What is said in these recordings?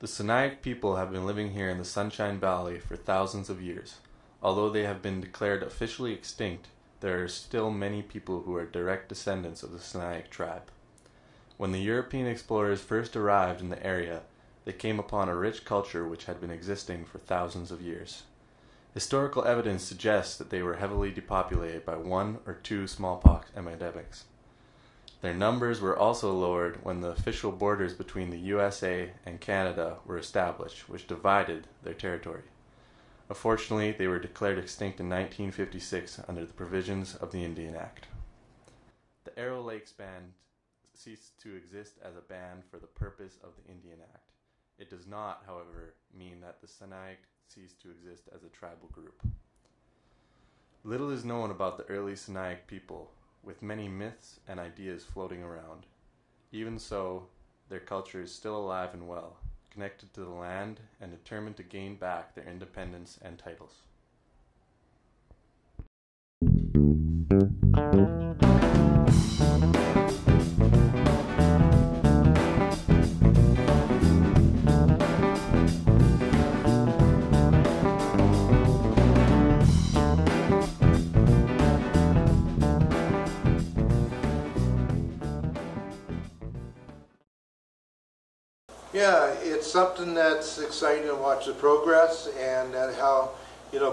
The Sinaiac people have been living here in the Sunshine Valley for thousands of years. Although they have been declared officially extinct, there are still many people who are direct descendants of the Sinaiac tribe. When the European explorers first arrived in the area, they came upon a rich culture which had been existing for thousands of years. Historical evidence suggests that they were heavily depopulated by one or two smallpox epidemics. Their numbers were also lowered when the official borders between the USA and Canada were established, which divided their territory. Unfortunately, they were declared extinct in 1956 under the provisions of the Indian Act. The Arrow Lakes Band ceased to exist as a band for the purpose of the Indian Act. It does not, however, mean that the Sinaiac ceased to exist as a tribal group. Little is known about the early Sinaiac people, with many myths and ideas floating around. Even so, their culture is still alive and well, connected to the land and determined to gain back their independence and titles. Yeah, it's something that's exciting to watch the progress, and how,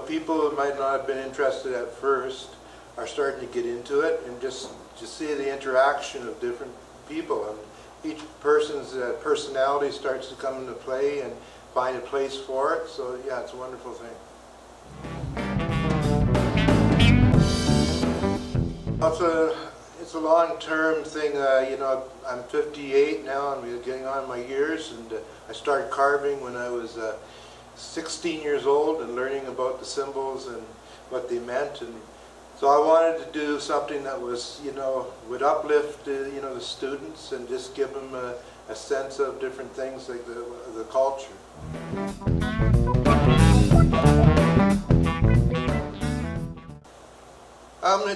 people who might not have been interested at first are starting to get into it, and just see the interaction of different people, and each person's personality starts to come into play and find a place for it. So yeah, it's a wonderful thing. It's a long-term thing. I'm 58 now, and we're getting on my years, and I started carving when I was 16 years old and learning about the symbols and what they meant. And so I wanted to do something that was, would uplift, the students and just give them a sense of different things like the culture.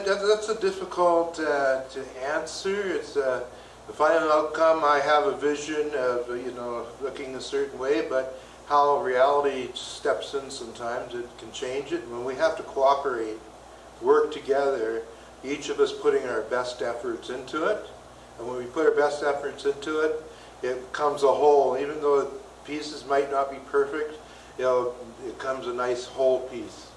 That's a difficult to answer. It's the final outcome. I have a vision of looking a certain way, but how reality steps in sometimes, it can change it. When we have to cooperate, work together, each of us putting our best efforts into it, and when we put our best efforts into it, it becomes a whole. Even though the pieces might not be perfect, it comes a nice whole piece.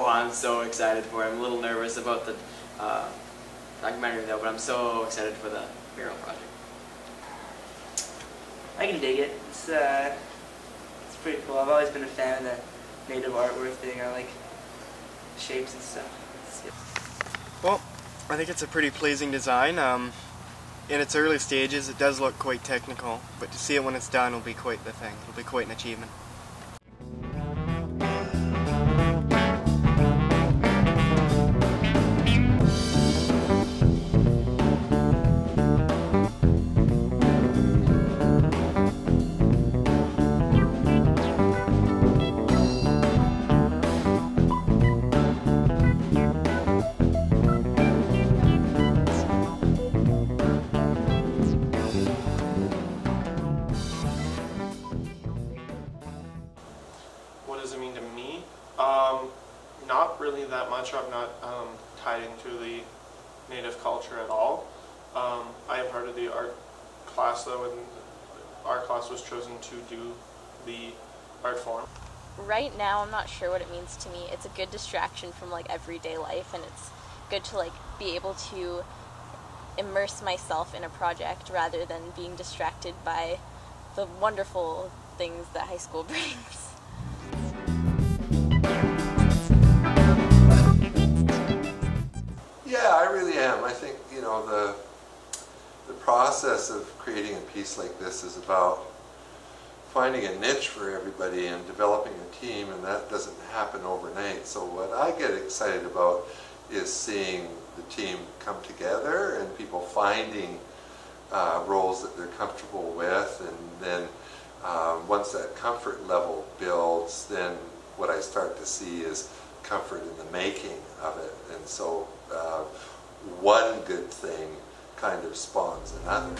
I'm so excited for it. I'm a little nervous about the documentary though, but I'm so excited for the mural project. I can dig it. It's pretty cool. I've always been a fan of the native artwork thing. I like shapes and stuff. Well, I think it's a pretty pleasing design. In its early stages, it does look quite technical, but to see it when it's done will be quite the thing. It'll be quite an achievement. What does it mean to me? Not really that much. I'm not tied into the native culture at all. I am part of the art class though, and our class was chosen to do the art form. Right now I'm not sure what it means to me. It's a good distraction from everyday life, and it's good to be able to immerse myself in a project rather than being distracted by the wonderful things that high school brings. Yeah, I really am. I think, the process of creating a piece like this is about finding a niche for everybody and developing a team, and that doesn't happen overnight. So what I get excited about is seeing the team come together and people finding roles that they're comfortable with, and then once that comfort level builds, then what I start to see is comfort in the making of it. And so one good thing kind of spawns another.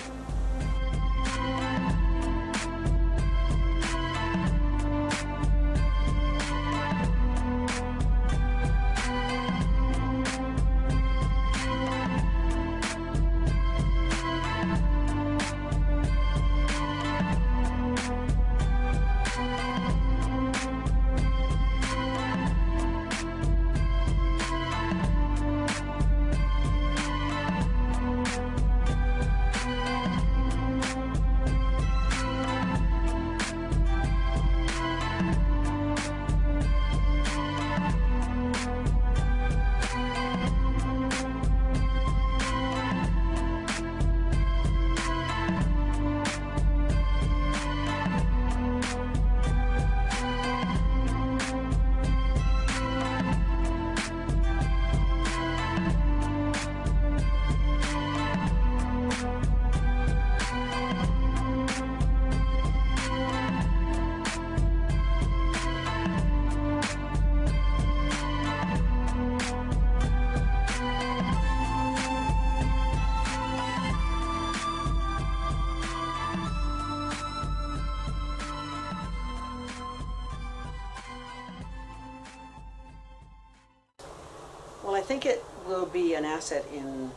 Well, I think it will be an asset in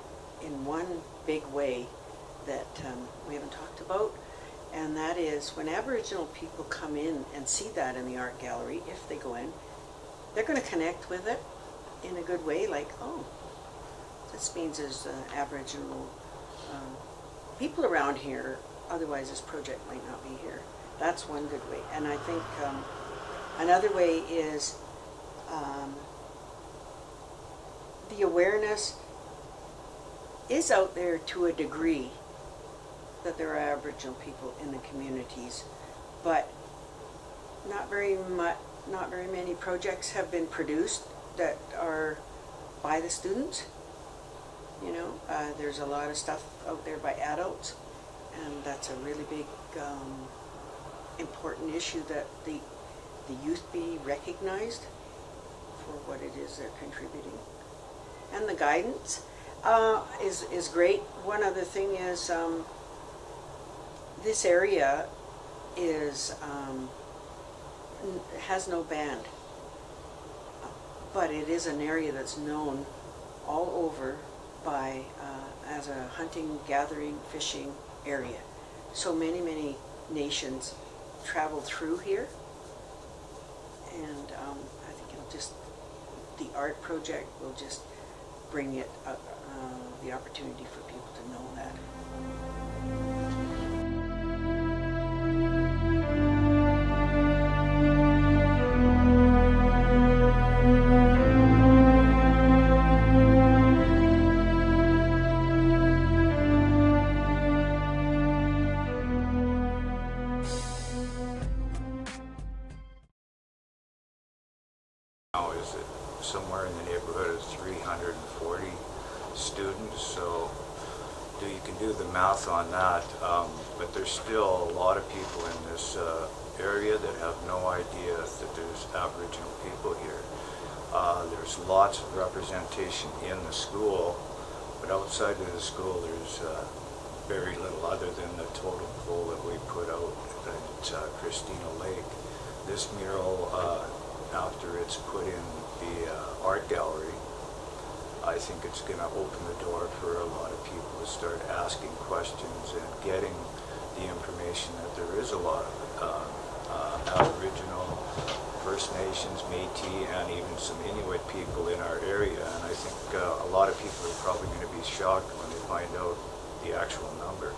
one big way that we haven't talked about, and that is when Aboriginal people come in and see that in the art gallery, if they go in, they're going to connect with it in a good way, like, oh, this means there's Aboriginal people around here, otherwise this project might not be here. That's one good way. And I think another way is the awareness is out there to a degree that there are Aboriginal people in the communities, but not very many projects have been produced that are by the students. You know, there's a lot of stuff out there by adults, and that's a really big important issue that the youth be recognized for what it is they're contributing. And the guidance is great. One other thing is this area has no band, but it is an area that's known all over by as a hunting, gathering, fishing area. So many nations travel through here, and I think it'll just, the art project will just bring it the opportunity for people to know that. Now is it somewhere in the neighborhood of 340 students, so you can do the math on that, but there's still a lot of people in this area that have no idea that there's Aboriginal people here. There's lots of representation in the school, but outside of the school there's very little other than the totem pole that we put out at Christina Lake. This mural, after it's put in the art gallery, I think it's going to open the door for a lot of people to start asking questions and getting the information that there is a lot of Aboriginal, First Nations, Métis, and even some Inuit people in our area. And I think a lot of people are probably going to be shocked when they find out the actual numbers.